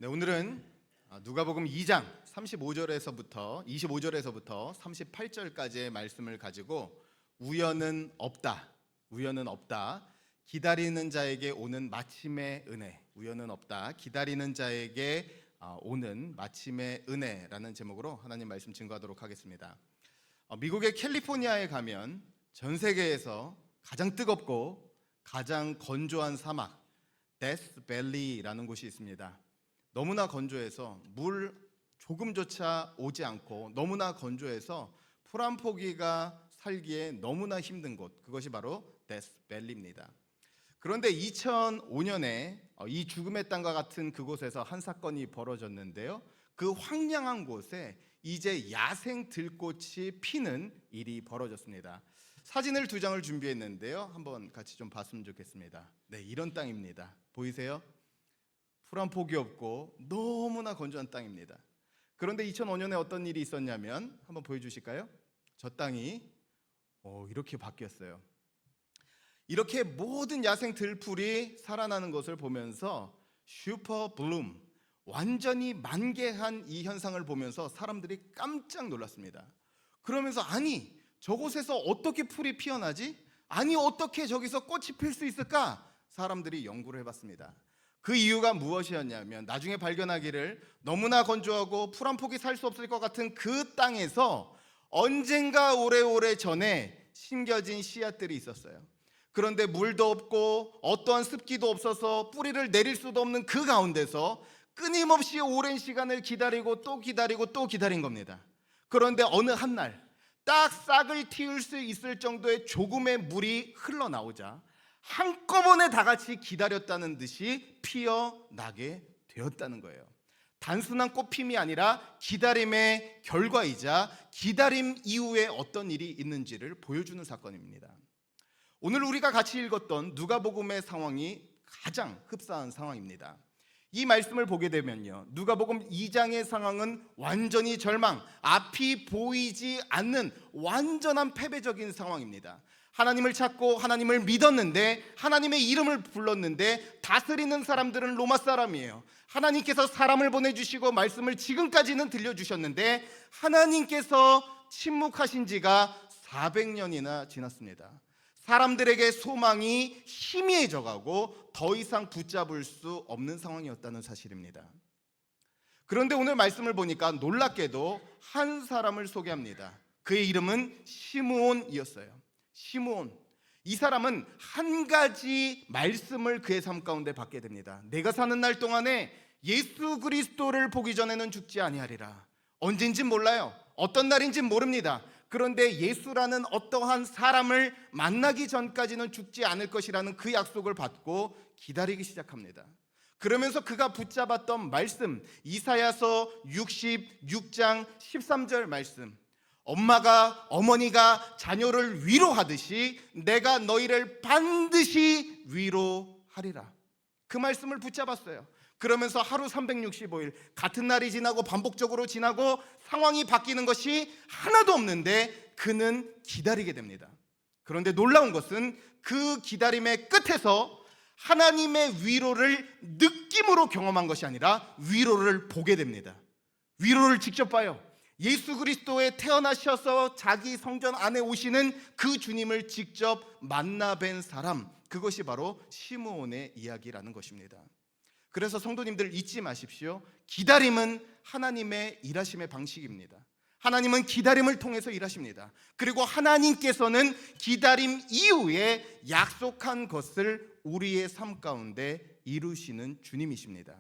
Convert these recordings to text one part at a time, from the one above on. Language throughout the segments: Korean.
네, 오늘은 누가복음 2장 25절에서부터 38절까지의 말씀을 가지고 우연은 없다. 기다리는 자에게 오는 마침의 은혜. 우연은 없다. 기다리는 자에게 오는 마침의 은혜라는 제목으로 하나님 말씀 증거하도록 하겠습니다. 미국의 캘리포니아에 가면 전 세계에서 가장 뜨겁고 가장 건조한 사막 데스밸리라는 곳이 있습니다. 너무나 건조해서 물 조금조차 오지 않고 너무나 건조해서 풀 한 포기가 살기에 너무나 힘든 곳, 그것이 바로 데스밸리입니다. 그런데 2005년에 이 죽음의 땅과 같은 그곳에서 한 사건이 벌어졌는데요, 그 황량한 곳에 이제 야생 들꽃이 피는 일이 벌어졌습니다. 사진을 2장을 준비했는데요, 한번 같이 좀 봤으면 좋겠습니다. 네, 이런 땅입니다. 보이세요? 풀 한 폭이 없고 너무나 건조한 땅입니다. 그런데 2005년에 어떤 일이 있었냐면 한번 보여주실까요? 저 땅이 이렇게 바뀌었어요. 이렇게 모든 야생 들풀이 살아나는 것을 보면서 슈퍼 블룸, 완전히 만개한 이 현상을 보면서 사람들이 깜짝 놀랐습니다. 그러면서 아니, 저곳에서 어떻게 풀이 피어나지? 아니, 어떻게 저기서 꽃이 필 수 있을까? 사람들이 연구를 해봤습니다. 그 이유가 무엇이었냐면 나중에 발견하기를 너무나 건조하고 풀 한 폭이 살 수 없을 것 같은 그 땅에서 언젠가 오래오래 전에 심겨진 씨앗들이 있었어요. 그런데 물도 없고 어떠한 습기도 없어서 뿌리를 내릴 수도 없는 그 가운데서 끊임없이 오랜 시간을 기다리고 또 기다리고 또 기다린 겁니다. 그런데 어느 한날 딱 싹을 틔울 수 있을 정도의 조금의 물이 흘러나오자 한꺼번에 다 같이 기다렸다는 듯이 피어나게 되었다는 거예요. 단순한 꽃핌이 아니라 기다림의 결과이자 기다림 이후에 어떤 일이 있는지를 보여주는 사건입니다. 오늘 우리가 같이 읽었던 누가복음의 상황이 가장 흡사한 상황입니다. 이 말씀을 보게 되면요, 누가복음 2장의 상황은 완전히 절망, 앞이 보이지 않는 완전한 패배적인 상황입니다. 하나님을 찾고 하나님을 믿었는데, 하나님의 이름을 불렀는데 다스리는 사람들은 로마 사람이에요. 하나님께서 사람을 보내주시고 말씀을 지금까지는 들려주셨는데 하나님께서 침묵하신 지가 400년이나 지났습니다. 사람들에게 소망이 희미해져가고 더 이상 붙잡을 수 없는 상황이었다는 사실입니다. 그런데 오늘 말씀을 보니까 놀랍게도 한 사람을 소개합니다. 그의 이름은 시므온이었어요. 시므온, 이 사람은 한 가지 말씀을 그의 삶 가운데 받게 됩니다. 내가 사는 날 동안에 예수 그리스도를 보기 전에는 죽지 아니하리라. 언젠진 몰라요. 어떤 날인진 모릅니다. 그런데 예수라는 어떠한 사람을 만나기 전까지는 죽지 않을 것이라는 그 약속을 받고 기다리기 시작합니다. 그러면서 그가 붙잡았던 말씀, 이사야서 66장 13절 말씀, 어머니가 자녀를 위로하듯이 내가 너희를 반드시 위로하리라. 그 말씀을 붙잡았어요. 그러면서 하루 365일 같은 날이 지나고 반복적으로 지나고 상황이 바뀌는 것이 하나도 없는데 그는 기다리게 됩니다. 그런데 놀라운 것은 그 기다림의 끝에서 하나님의 위로를 느낌으로 경험한 것이 아니라 위로를 보게 됩니다. 위로를 직접 봐요. 예수 그리스도에 태어나셔서 자기 성전 안에 오시는 그 주님을 직접 만나 뵌 사람, 그것이 바로 시므온의 이야기라는 것입니다. 그래서 성도님들 잊지 마십시오. 기다림은 하나님의 일하심의 방식입니다. 하나님은 기다림을 통해서 일하십니다. 그리고 하나님께서는 기다림 이후에 약속한 것을 우리의 삶 가운데 이루시는 주님이십니다.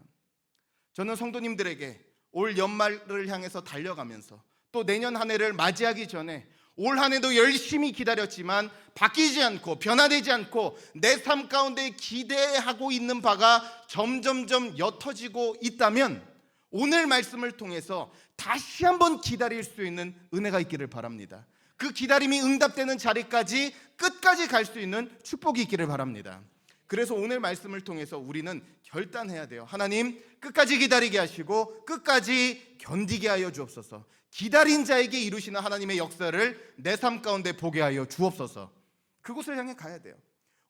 저는 성도님들에게 올 연말을 향해서 달려가면서 또 내년 한 해를 맞이하기 전에 올 한 해도 열심히 기다렸지만 바뀌지 않고 변화되지 않고 내 삶 가운데 기대하고 있는 바가 점점점 옅어지고 있다면 오늘 말씀을 통해서 다시 한번 기다릴 수 있는 은혜가 있기를 바랍니다. 그 기다림이 응답되는 자리까지 끝까지 갈 수 있는 축복이 있기를 바랍니다. 그래서 오늘 말씀을 통해서 우리는 결단해야 돼요. 하나님, 끝까지 기다리게 하시고 끝까지 견디게 하여 주옵소서. 기다린 자에게 이루시는 하나님의 역사를 내 삶 가운데 보게 하여 주옵소서. 그곳을 향해 가야 돼요.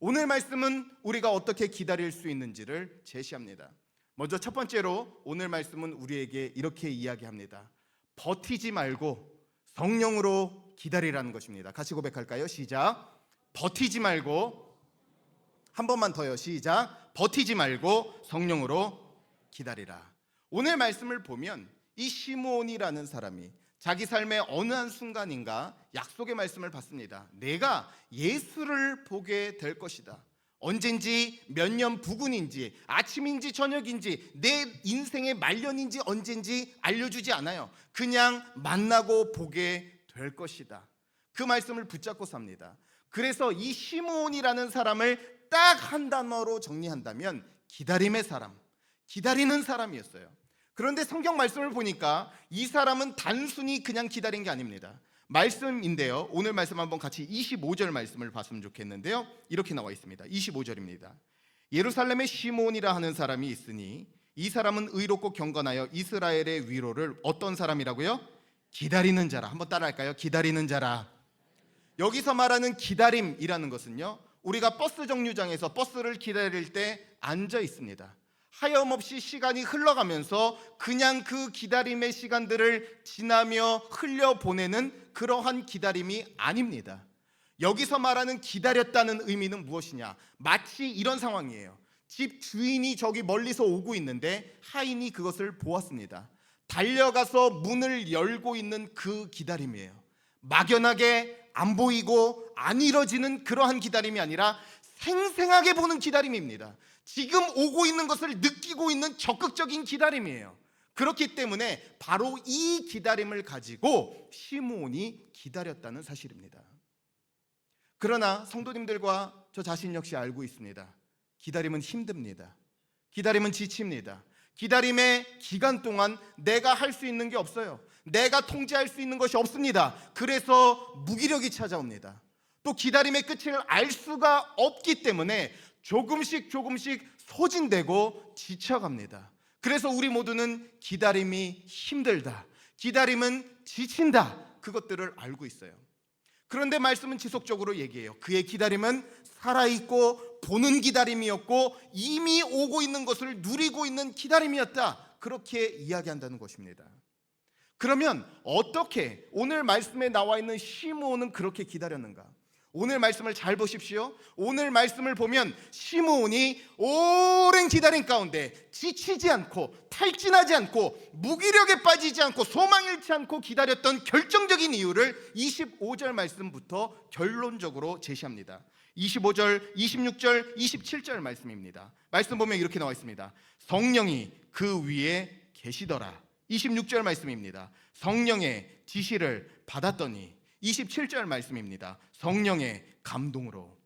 오늘 말씀은 우리가 어떻게 기다릴 수 있는지를 제시합니다. 먼저 첫 번째로 오늘 말씀은 우리에게 이렇게 이야기합니다. 버티지 말고 성령으로 기다리라는 것입니다. 같이 고백할까요? 시작. 버티지 말고, 한 번만 더요. 시작. 버티지 말고 성령으로 기다리라. 오늘 말씀을 보면 이 시므온이라는 사람이 자기 삶의 어느 한 순간인가 약속의 말씀을 받습니다. 내가 예수를 보게 될 것이다. 언젠지, 몇 년 부근인지, 아침인지 저녁인지, 내 인생의 말년인지 언젠지 알려주지 않아요. 그냥 만나고 보게 될 것이다. 그 말씀을 붙잡고 삽니다. 그래서 이 시므온이라는 사람을 딱 한 단어로 정리한다면 기다림의 사람, 기다리는 사람이었어요. 그런데 성경 말씀을 보니까 이 사람은 단순히 그냥 기다린 게 아닙니다. 말씀인데요, 오늘 말씀 한번 같이 25절 말씀을 봤으면 좋겠는데요, 이렇게 나와 있습니다. 25절입니다. 예루살렘에 시므온이라 하는 사람이 있으니 이 사람은 의롭고 경건하여 이스라엘의 위로를 어떤 사람이라고요? 기다리는 자라. 한번 따라할까요? 기다리는 자라. 여기서 말하는 기다림이라는 것은요, 우리가 버스 정류장에서 버스를 기다릴 때 앉아 있습니다. 하염없이 시간이 흘러가면서 그냥 그 기다림의 시간들을 지나며 흘려보내는 그러한 기다림이 아닙니다. 여기서 말하는 기다렸다는 의미는 무엇이냐? 마치 이런 상황이에요. 집 주인이 저기 멀리서 오고 있는데 하인이 그것을 보았습니다. 달려가서 문을 열고 있는 그 기다림이에요. 막연하게 안 보이고 안 이뤄지는 그러한 기다림이 아니라 생생하게 보는 기다림입니다. 지금 오고 있는 것을 느끼고 있는 적극적인 기다림이에요. 그렇기 때문에 바로 이 기다림을 가지고 시므온이 기다렸다는 사실입니다. 그러나 성도님들과 저 자신 역시 알고 있습니다. 기다림은 힘듭니다. 기다림은 지칩니다. 기다림의 기간 동안 내가 할 수 있는 게 없어요. 내가 통제할 수 있는 것이 없습니다. 그래서 무기력이 찾아옵니다. 또 기다림의 끝을 알 수가 없기 때문에 조금씩 소진되고 지쳐갑니다. 그래서 우리 모두는 기다림이 힘들다, 기다림은 지친다, 그것들을 알고 있어요. 그런데 말씀은 지속적으로 얘기해요. 그의 기다림은 살아있고 보는 기다림이었고 이미 오고 있는 것을 누리고 있는 기다림이었다, 그렇게 이야기한다는 것입니다. 그러면 어떻게 오늘 말씀에 나와 있는 시므온은 그렇게 기다렸는가? 오늘 말씀을 잘 보십시오. 오늘 말씀을 보면 시므온이 오랜 기다림 가운데 지치지 않고 탈진하지 않고 무기력에 빠지지 않고 소망 잃지 않고 기다렸던 결정적인 이유를 25절 말씀부터 결론적으로 제시합니다. 25절, 26절, 27절 말씀입니다. 말씀 보면 이렇게 나와 있습니다. 성령이 그 위에 계시더라. 26절 말씀입니다. 성령의 지시를 받았더니. 27절 말씀입니다. 성령의 감동으로.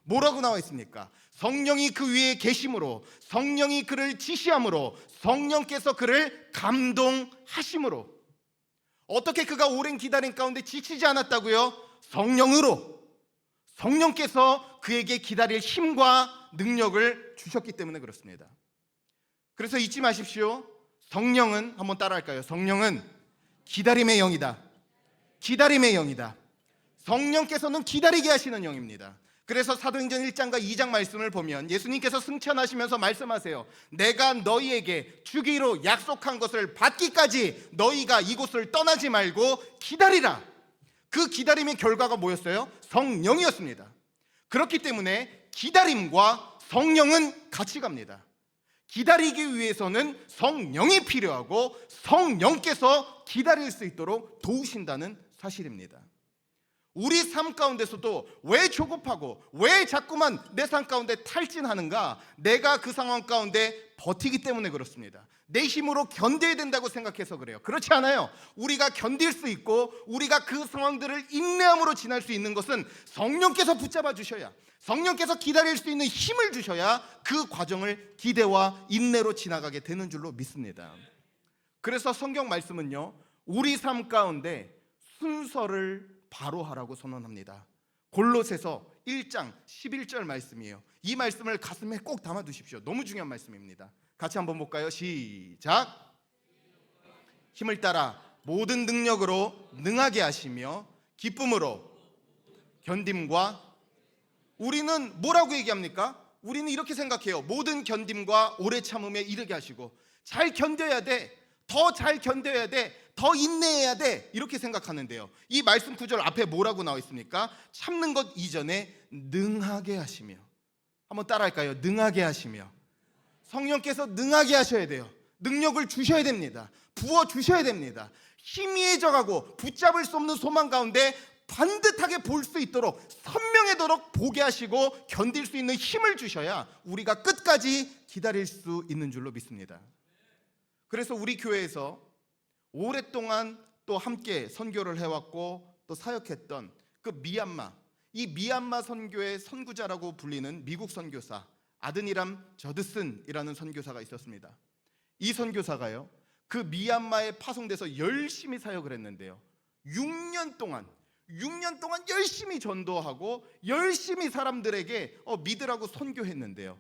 뭐라고 나와 있습니까? 성령이 그 위에 계심으로, 성령이 그를 지시함으로, 성령께서 그를 감동하심으로. 어떻게 그가 오랜 기다림 가운데 지치지 않았다고요? 성령으로. 성령께서 그에게 기다릴 힘과 능력을 주셨기 때문에 그렇습니다. 그래서 잊지 마십시오. 성령은, 한번 따라할까요? 성령은 기다림의 영이다. 기다림의 영이다. 성령께서는 기다리게 하시는 영입니다. 그래서 사도행전 1장과 2장 말씀을 보면 예수님께서 승천하시면서 말씀하세요. 내가 너희에게 주기로 약속한 것을 받기까지 너희가 이곳을 떠나지 말고 기다리라. 그 기다림의 결과가 뭐였어요? 성령이었습니다. 그렇기 때문에 기다림과 성령은 같이 갑니다. 기다리기 위해서는 성령이 필요하고 성령께서 기다릴 수 있도록 도우신다는 사실입니다. 우리 삶 가운데서도 왜 조급하고 왜 자꾸만 내 삶 가운데 탈진하는가? 내가 그 상황 가운데 버티기 때문에 그렇습니다. 내 힘으로 견뎌야 된다고 생각해서 그래요. 그렇지 않아요. 우리가 견딜 수 있고 우리가 그 상황들을 인내함으로 지날 수 있는 것은 성령께서 붙잡아 주셔야, 성령께서 기다릴 수 있는 힘을 주셔야 그 과정을 기대와 인내로 지나가게 되는 줄로 믿습니다. 그래서 성경 말씀은요, 우리 삶 가운데 순서를 바로 하라고 선언합니다. 골로새서 1장 11절 말씀이에요. 이 말씀을 가슴에 꼭 담아 두십시오. 너무 중요한 말씀입니다. 같이 한번 볼까요? 시작. 힘을 따라 모든 능력으로 능하게 하시며 기쁨으로 견딤과. 우리는 뭐라고 얘기합니까? 우리는 이렇게 생각해요. 모든 견딤과 오래 참음에 이르게 하시고, 잘 견뎌야 돼, 더 잘 견뎌야 돼, 더 인내해야 돼, 이렇게 생각하는데요, 이 말씀 구절 앞에 뭐라고 나와 있습니까? 참는 것 이전에 능하게 하시며. 한번 따라할까요? 능하게 하시며. 성령께서 능하게 하셔야 돼요. 능력을 주셔야 됩니다. 부어 주셔야 됩니다. 희미해져가고 붙잡을 수 없는 소망 가운데 반듯하게 볼 수 있도록, 선명하도록 보게 하시고 견딜 수 있는 힘을 주셔야 우리가 끝까지 기다릴 수 있는 줄로 믿습니다. 그래서 우리 교회에서 오랫동안 또 함께 선교를 해왔고 또 사역했던 그 이 미얀마 선교의 선구자라고 불리는 미국 선교사 아드니람 저드슨이라는 선교사가 있었습니다. 이 선교사가요, 그 미얀마에 파송돼서 열심히 사역을 했는데요, 6년 동안 열심히 전도하고 열심히 사람들에게 믿으라고 선교했는데요,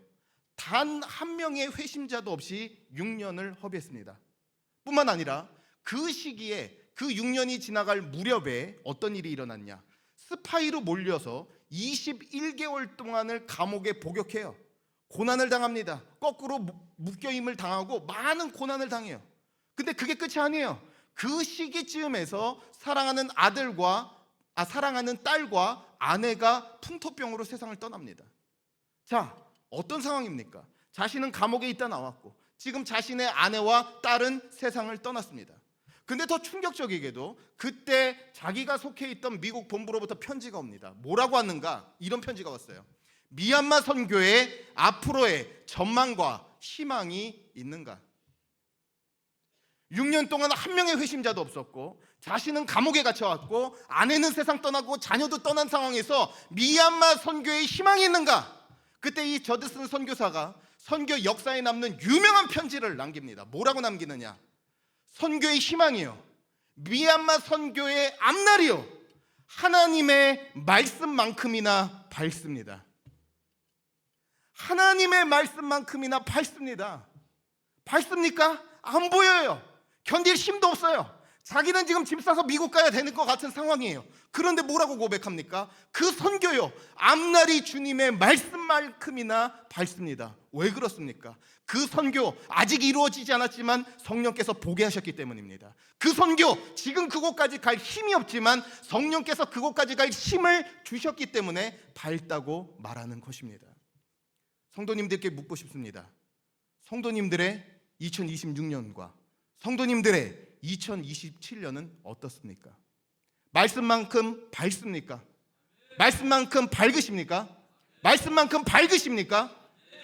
단 한 명의 회심자도 없이 6년을 허비했습니다. 뿐만 아니라 그 시기에, 그 6년이 지나갈 무렵에 어떤 일이 일어났냐, 스파이로 몰려서 21개월 동안을 감옥에 복역해요. 고난을 당합니다. 거꾸로 묶여임을 당하고 많은 고난을 당해요. 근데 그게 끝이 아니에요. 그 시기쯤에서 사랑하는 딸과 아내가 풍토병으로 세상을 떠납니다. 자, 어떤 상황입니까? 자신은 감옥에 있다 나왔고 지금 자신의 아내와 딸은 세상을 떠났습니다. 근데 더 충격적이게도 그때 자기가 속해 있던 미국 본부로부터 편지가 옵니다. 뭐라고 왔는가? 이런 편지가 왔어요. 미얀마 선교의 앞으로의 전망과 희망이 있는가? 6년 동안 한 명의 회심자도 없었고 자신은 감옥에 갇혀왔고 아내는 세상 떠나고 자녀도 떠난 상황에서 미얀마 선교의 희망이 있는가? 그때 이 저드슨 선교사가 선교 역사에 남는 유명한 편지를 남깁니다. 뭐라고 남기느냐? 선교의 희망이요, 미얀마 선교의 앞날이요, 하나님의 말씀만큼이나 밝습니다. 하나님의 말씀만큼이나 밝습니다. 밝습니까? 안 보여요. 견딜 힘도 없어요. 자기는 지금 짐 싸서 미국 가야 되는 것 같은 상황이에요. 그런데 뭐라고 고백합니까? 그 선교요, 앞날이 주님의 말씀만큼이나 밝습니다. 왜 그렇습니까? 그 선교 아직 이루어지지 않았지만 성령께서 보게 하셨기 때문입니다. 그 선교 지금 그곳까지 갈 힘이 없지만 성령께서 그곳까지 갈 힘을 주셨기 때문에 밝다고 말하는 것입니다. 성도님들께 묻고 싶습니다. 성도님들의 2026년과 성도님들의 2027년은 어떻습니까? 말씀만큼 밝습니까? 말씀만큼 밝으십니까? 말씀만큼 밝으십니까?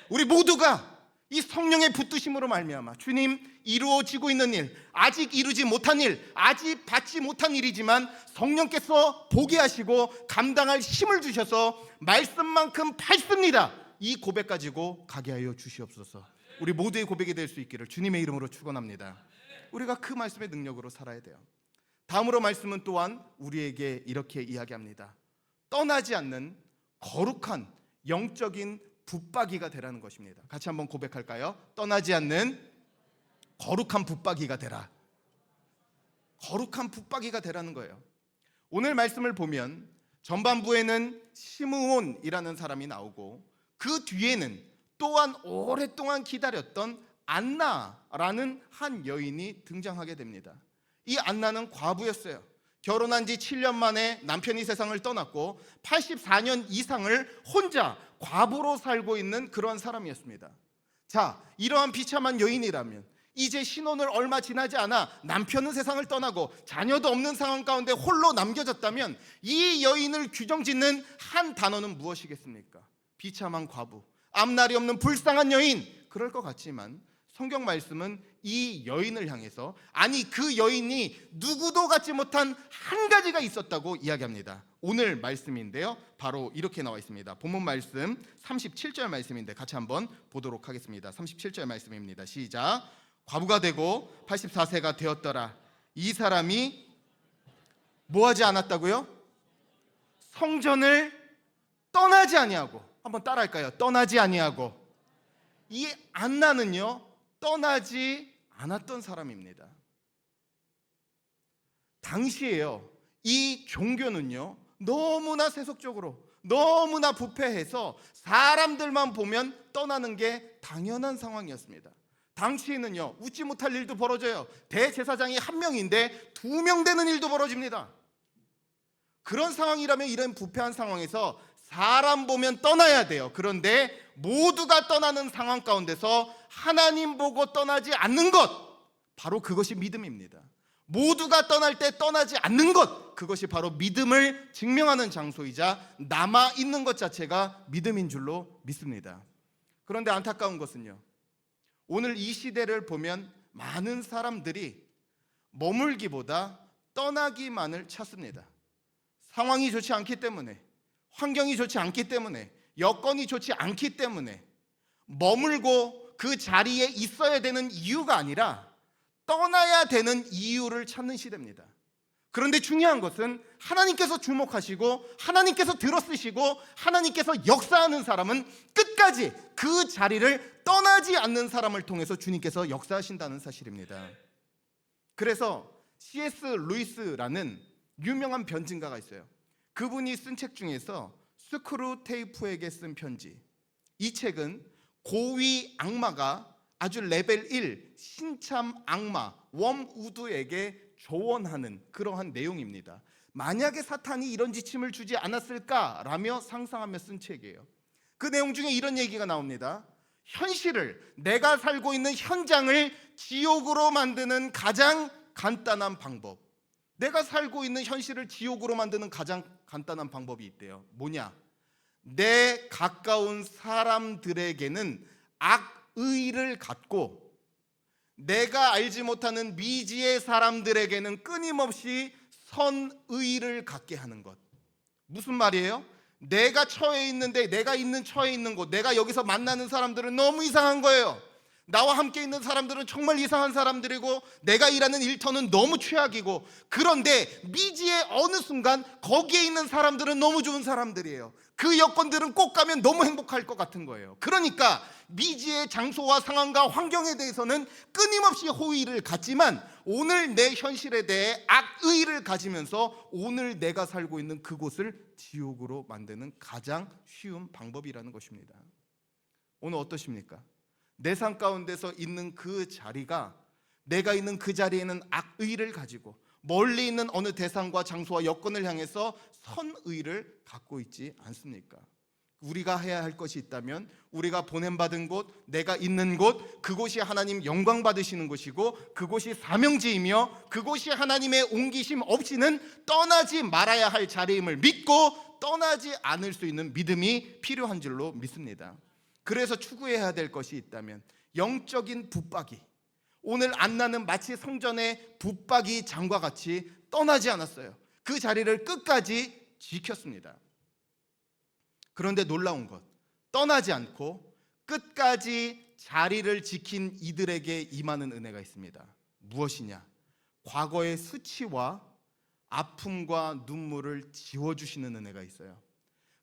우리 모두가 이 성령의 붙드심으로 말미암아 주님, 이루어지고 있는 일, 아직 이루지 못한 일, 아직 받지 못한 일이지만 성령께서 보게 하시고 감당할 힘을 주셔서 말씀만큼 밝습니다, 이 고백 가지고 가게 하여 주시옵소서. 우리 모두의 고백이 될 수 있기를 주님의 이름으로 축원합니다. 우리가 그 말씀의 능력으로 살아야 돼요. 다음으로 말씀은 또한 우리에게 이렇게 이야기합니다. 떠나지 않는 거룩한 영적인 붙박이가 되라는 것입니다. 같이 한번 고백할까요? 떠나지 않는 거룩한 붙박이가 되라. 거룩한 붙박이가 되라는 거예요. 오늘 말씀을 보면 전반부에는 시므온이라는 사람이 나오고 그 뒤에는 또한 오랫동안 기다렸던 안나라는 한 여인이 등장하게 됩니다. 이 안나는 과부였어요. 결혼한 지 7년 만에 남편이 세상을 떠났고 84년 이상을 혼자 과부로 살고 있는 그런 사람이었습니다. 자, 이러한 비참한 여인이라면 이제 신혼을 얼마 지나지 않아 남편은 세상을 떠나고 자녀도 없는 상황 가운데 홀로 남겨졌다면 이 여인을 규정짓는 한 단어는 무엇이겠습니까? 비참한 과부, 앞날이 없는 불쌍한 여인. 그럴 것 같지만 성경 말씀은 이 여인을 향해서, 아니 그 여인이 누구도 갖지 못한 한 가지가 있었다고 이야기합니다. 오늘 말씀인데요, 바로 이렇게 나와 있습니다. 본문 말씀 37절 말씀인데 같이 한번 보도록 하겠습니다. 37절 말씀입니다. 시작. 과부가 되고 84세가 되었더라. 이 사람이 뭐하지 않았다고요? 성전을 떠나지 아니하고. 한번 따라할까요? 떠나지 아니하고. 이 안나는요, 떠나지 않았던 사람입니다. 당시에요, 이 종교는요 너무나 세속적으로, 너무나 부패해서 사람들만 보면 떠나는 게 당연한 상황이었습니다. 당시에는요, 웃지 못할 일도 벌어져요. 대제사장이 한 명인데 2명 되는 일도 벌어집니다. 그런 상황이라면 이런 부패한 상황에서 사람 보면 떠나야 돼요. 그런데 모두가 떠나는 상황 가운데서 하나님 보고 떠나지 않는 것, 바로 그것이 믿음입니다. 모두가 떠날 때 떠나지 않는 것, 그것이 바로 믿음을 증명하는 장소이자 남아있는 것 자체가 믿음인 줄로 믿습니다. 그런데 안타까운 것은요, 오늘 이 시대를 보면 많은 사람들이 머물기보다 떠나기만을 찾습니다. 상황이 좋지 않기 때문에, 환경이 좋지 않기 때문에, 여건이 좋지 않기 때문에 머물고 그 자리에 있어야 되는 이유가 아니라 떠나야 되는 이유를 찾는 시대입니다. 그런데 중요한 것은 하나님께서 주목하시고 하나님께서 들어쓰시고 하나님께서 역사하는 사람은 끝까지 그 자리를 떠나지 않는 사람을 통해서 주님께서 역사하신다는 사실입니다. 그래서 C.S. 루이스라는 유명한 변증가가 있어요. 그분이 쓴 책 중에서 스크루테이프에게 쓴 편지, 이 책은 고위 악마가 아주 레벨 1 신참 악마 웜우드에게 조언하는 그러한 내용입니다. 만약에 사탄이 이런 지침을 주지 않았을까라며 상상하며 쓴 책이에요. 그 내용 중에 이런 얘기가 나옵니다. 현실을, 내가 살고 있는 현장을 지옥으로 만드는 가장 간단한 방법, 내가 살고 있는 현실을 지옥으로 만드는 가장 간단한 방법이 있대요. 뭐냐? 내 가까운 사람들에게는 악의를 갖고 내가 알지 못하는 미지의 사람들에게는 끊임없이 선의를 갖게 하는 것. 무슨 말이에요? 내가 처해 있는데, 내가 있는 처해 있는 곳, 내가 여기서 만나는 사람들은 너무 이상한 거예요. 나와 함께 있는 사람들은 정말 이상한 사람들이고 내가 일하는 일터는 너무 최악이고, 그런데 미지의 어느 순간 거기에 있는 사람들은 너무 좋은 사람들이에요. 그 여건들은 꼭 가면 너무 행복할 것 같은 거예요. 그러니까 미지의 장소와 상황과 환경에 대해서는 끊임없이 호의를 갖지만 오늘 내 현실에 대해 악의를 가지면서 오늘 내가 살고 있는 그곳을 지옥으로 만드는 가장 쉬운 방법이라는 것입니다. 오늘 어떠십니까? 내 삶 가운데서 있는 그 자리가, 내가 있는 그 자리에는 악의를 가지고 멀리 있는 어느 대상과 장소와 여건을 향해서 선의를 갖고 있지 않습니까? 우리가 해야 할 것이 있다면 우리가 보냄받은 곳, 내가 있는 곳, 그곳이 하나님 영광 받으시는 곳이고 그곳이 사명지이며 그곳이 하나님의 옮기심 없이는 떠나지 말아야 할 자리임을 믿고 떠나지 않을 수 있는 믿음이 필요한 줄로 믿습니다. 그래서 추구해야 될 것이 있다면 영적인 붙박이, 오늘 안나는 마치 성전의 붙박이 장과 같이 떠나지 않았어요. 그 자리를 끝까지 지켰습니다. 그런데 놀라운 것, 떠나지 않고 끝까지 자리를 지킨 이들에게 임하는 은혜가 있습니다. 무엇이냐? 과거의 수치와 아픔과 눈물을 지워주시는 은혜가 있어요.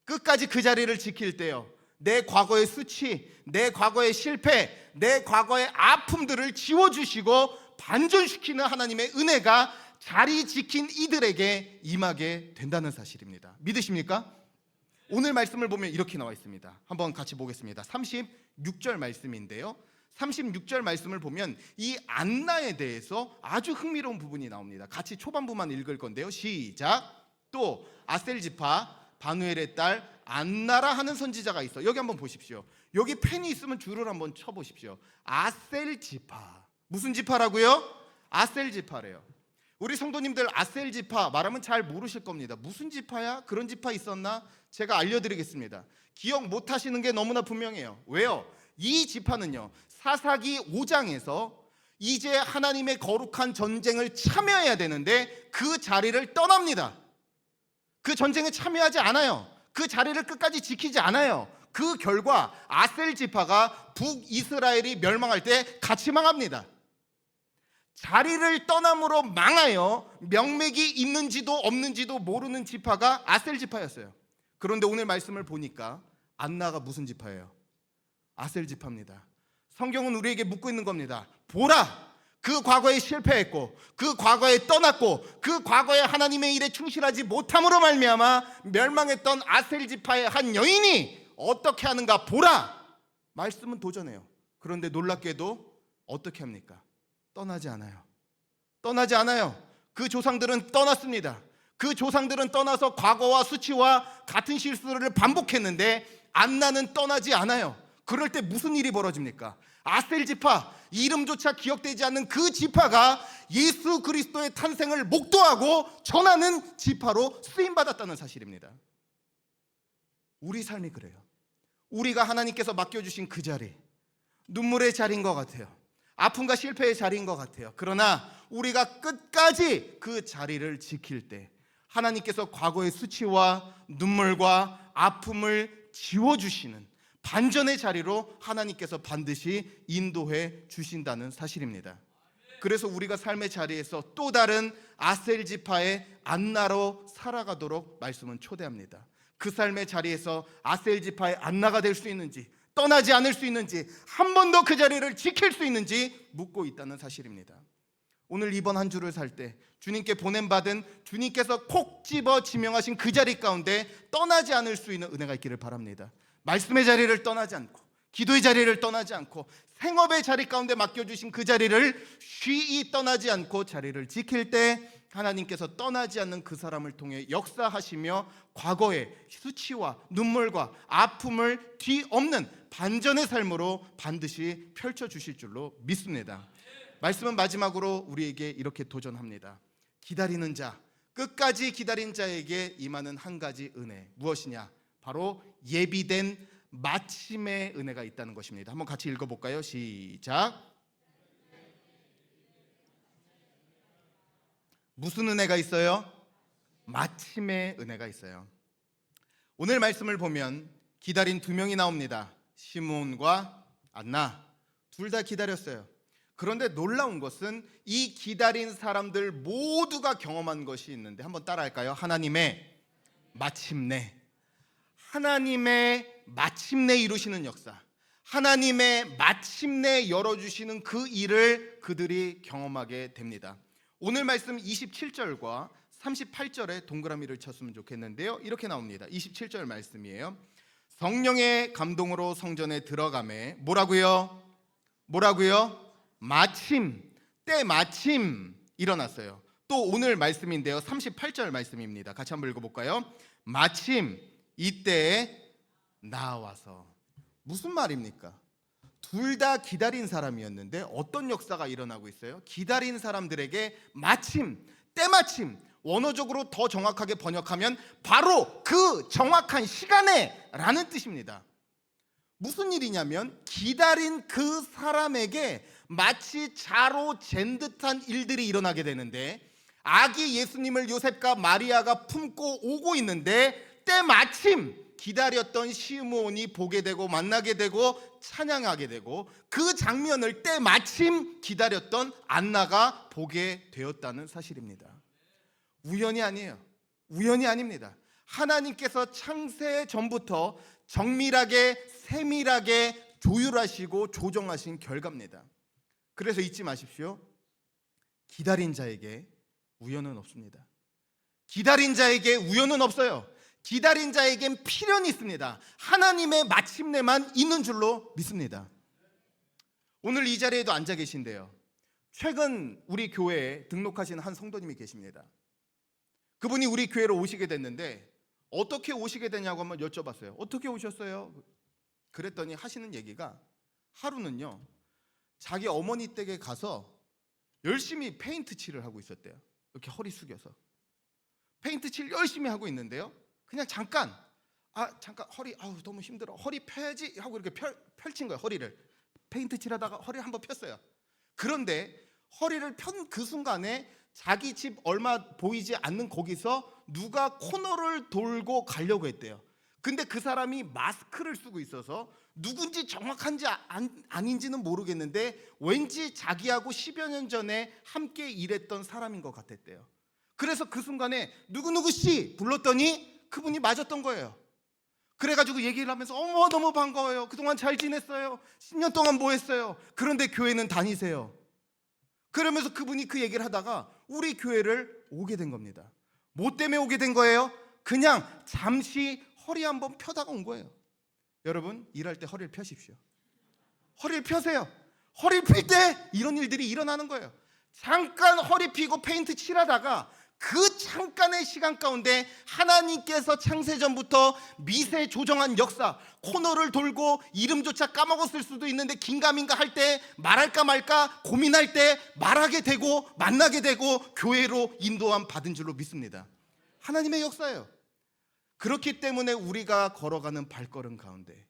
끝까지 그 자리를 지킬 때요, 내 과거의 수치, 내 과거의 실패, 내 과거의 아픔들을 지워주시고 반전시키는 하나님의 은혜가 자리 지킨 이들에게 임하게 된다는 사실입니다. 믿으십니까? 오늘 말씀을 보면 이렇게 나와 있습니다. 한번 같이 보겠습니다. 36절 말씀인데요, 36절 말씀을 보면 이 안나에 대해서 아주 흥미로운 부분이 나옵니다. 같이 초반부만 읽을 건데요, 시작. 또 아셀지파 바누엘의 딸 안나라 하는 선지자가 있어. 여기 한번 보십시오. 여기 펜이 있으면 줄을 한번 쳐보십시오. 아셀지파, 무슨 지파라고요? 아셀지파래요. 우리 성도님들 아셀지파 말하면 잘 모르실 겁니다. 무슨 지파야? 그런 지파 있었나? 제가 알려드리겠습니다. 기억 못하시는 게 너무나 분명해요. 왜요? 이 지파는요, 사사기 5장에서 이제 하나님의 거룩한 전쟁을 참여해야 되는데 그 자리를 떠납니다. 그 전쟁에 참여하지 않아요. 그 자리를 끝까지 지키지 않아요. 그 결과 아셀 지파가 북이스라엘이 멸망할 때 같이 망합니다. 자리를 떠남으로 망하여 명맥이 있는지도 없는지도 모르는 지파가 아셀 지파였어요. 그런데 오늘 말씀을 보니까 안나가 무슨 지파예요? 아셀 지파입니다. 성경은 우리에게 묻고 있는 겁니다. 보라, 그 과거에 실패했고 그 과거에 떠났고 그 과거에 하나님의 일에 충실하지 못함으로 말미암아 멸망했던 아셀 지파의 한 여인이 어떻게 하는가 보라. 말씀은 도전해요. 그런데 놀랍게도 어떻게 합니까? 떠나지 않아요. 떠나지 않아요. 그 조상들은 떠났습니다. 그 조상들은 떠나서 과거와 수치와 같은 실수를 반복했는데 안나는 떠나지 않아요. 그럴 때 무슨 일이 벌어집니까? 아셀 지파, 이름조차 기억되지 않는 그 지파가 예수 그리스도의 탄생을 목도하고 전하는 지파로 쓰임받았다는 사실입니다. 우리 삶이 그래요. 우리가 하나님께서 맡겨주신 그 자리, 눈물의 자리인 것 같아요. 아픔과 실패의 자리인 것 같아요. 그러나 우리가 끝까지 그 자리를 지킬 때 하나님께서 과거의 수치와 눈물과 아픔을 지워주시는 반전의 자리로 하나님께서 반드시 인도해 주신다는 사실입니다. 그래서 우리가 삶의 자리에서 또 다른 아셀 지파의 안나로 살아가도록 말씀은 초대합니다. 그 삶의 자리에서 아셀 지파의 안나가 될 수 있는지, 떠나지 않을 수 있는지, 한 번 더 그 자리를 지킬 수 있는지 묻고 있다는 사실입니다. 오늘 이번 한 주를 살 때 주님께 보냄받은, 주님께서 콕 집어 지명하신 그 자리 가운데 떠나지 않을 수 있는 은혜가 있기를 바랍니다. 말씀의 자리를 떠나지 않고, 기도의 자리를 떠나지 않고, 생업의 자리 가운데 맡겨주신 그 자리를 쉬이 떠나지 않고 자리를 지킬 때 하나님께서 떠나지 않는 그 사람을 통해 역사하시며 과거의 수치와 눈물과 아픔을 뒤엎는 반전의 삶으로 반드시 펼쳐주실 줄로 믿습니다. 말씀은 마지막으로 우리에게 이렇게 도전합니다. 기다리는 자, 끝까지 기다린 자에게 임하는 한 가지 은혜, 무엇이냐? 바로 예비된 마침의 은혜가 있다는 것입니다. 한번 같이 읽어볼까요? 시작. 무슨 은혜가 있어요? 마침의 은혜가 있어요. 오늘 말씀을 보면 기다린 두 명이 나옵니다. 시므온과 안나, 둘 다 기다렸어요. 그런데 놀라운 것은 이 기다린 사람들 모두가 경험한 것이 있는데 한번 따라할까요? 하나님의 마침내. 하나님의 마침내 이루시는 역사, 하나님의 마침내 열어주시는 그 일을 그들이 경험하게 됩니다. 오늘 말씀 27절과 38절에 동그라미를 쳤으면 좋겠는데요, 이렇게 나옵니다. 27절 말씀이에요. 성령의 감동으로 성전에 들어가매 뭐라고요? 마침, 때마침 일어났어요. 또 오늘 말씀인데요, 38절 말씀입니다. 같이 한번 읽어볼까요? 마침 이때에 나와서. 무슨 말입니까? 둘 다 기다린 사람이었는데 어떤 역사가 일어나고 있어요? 기다린 사람들에게 마침, 때마침, 원어적으로 더 정확하게 번역하면 바로 그 정확한 시간에 라는 뜻입니다. 무슨 일이냐면 기다린 그 사람에게 마치 자로 잰 듯한 일들이 일어나게 되는데, 아기 예수님을 요셉과 마리아가 품고 오고 있는데 때마침 기다렸던 시므온이 보게 되고 만나게 되고 찬양하게 되고, 그 장면을 때마침 기다렸던 안나가 보게 되었다는 사실입니다. 우연이 아니에요. 우연이 아닙니다. 하나님께서 창세 전부터 정밀하게 세밀하게 조율하시고 조정하신 결과입니다. 그래서 잊지 마십시오. 기다린 자에게 우연은 없습니다. 기다린 자에게 우연은 없어요. 기다린 자에겐 필연이 있습니다. 하나님의 마침내만 있는 줄로 믿습니다. 오늘 이 자리에도 앉아 계신데요, 최근 우리 교회에 등록하신 한 성도님이 계십니다. 그분이 우리 교회로 오시게 됐는데 어떻게 오시게 되냐고 한번 여쭤봤어요. 어떻게 오셨어요? 그랬더니 하시는 얘기가, 하루는요 자기 어머니 댁에 가서 열심히 페인트 칠을 하고 있었대요. 이렇게 허리 숙여서 페인트 칠 열심히 하고 있는데요, 그냥 잠깐 허리 너무 힘들어, 허리 펴야지 하고 이렇게 펼친 거예요. 허리를 페인트 칠하다가 허리를 한번 폈어요. 그런데 허리를 편 그 순간에 자기 집 얼마 보이지 않는 거기서 누가 코너를 돌고 가려고 했대요. 근데 그 사람이 마스크를 쓰고 있어서 누군지 정확한지 아닌지는 모르겠는데 왠지 자기하고 10여 년 전에 함께 일했던 사람인 것 같았대요. 그래서 그 순간에 누구누구씨 불렀더니 그분이 맞았던 거예요. 그래가지고 얘기를 하면서 어머 너무 반가워요, 그동안 잘 지냈어요, 10년 동안 뭐 했어요, 그런데 교회는 다니세요. 그러면서 그분이 그 얘기를 하다가 우리 교회를 오게 된 겁니다. 뭐 때문에 오게 된 거예요? 그냥 잠시 허리 한번 펴다가 온 거예요. 여러분, 일할 때 허리를 펴십시오. 허리를 펴세요. 허리를 필 때 이런 일들이 일어나는 거예요. 잠깐 허리 펴고 페인트 칠하다가 그 잠깐의 시간 가운데 하나님께서 창세전부터 미세 조정한 역사, 코너를 돌고 이름조차 까먹었을 수도 있는데 긴가민가 할 때 말할까 말까 고민할 때 말하게 되고 만나게 되고 교회로 인도함 받은 줄로 믿습니다. 하나님의 역사예요. 그렇기 때문에 우리가 걸어가는 발걸음 가운데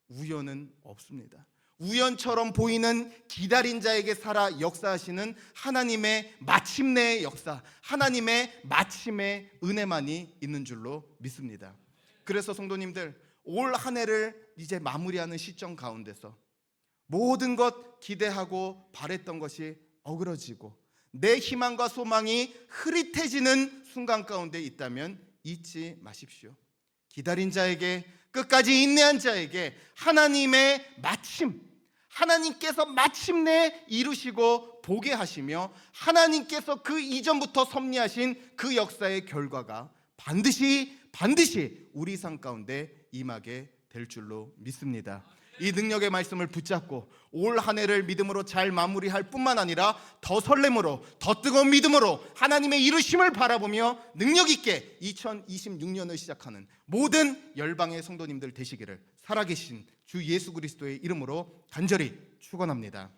우연은 없습니다. 우연처럼 보이는 기다린 자에게 살아 역사하시는 하나님의 마침내의 역사, 하나님의 마침의 은혜만이 있는 줄로 믿습니다. 그래서 성도님들, 올 한 해를 이제 마무리하는 시점 가운데서 모든 것 기대하고 바랬던 것이 어그러지고 내 희망과 소망이 흐릿해지는 순간 가운데 있다면 잊지 마십시오. 기다린 자에게, 끝까지 인내한 자에게 하나님의 마침, 하나님께서 마침내 이루시고 보게 하시며 하나님께서 그 이전부터 섭리하신 그 역사의 결과가 반드시 우리 삶 가운데 임하게 될 줄로 믿습니다. 이 능력의 말씀을 붙잡고 올 한 해를 믿음으로 잘 마무리할 뿐만 아니라 더 설렘으로, 더 뜨거운 믿음으로 하나님의 이루심을 바라보며 능력 있게 2026년을 시작하는 모든 열방의 성도님들 되시기를 살아계신 주 예수 그리스도의 이름으로 간절히 축원합니다.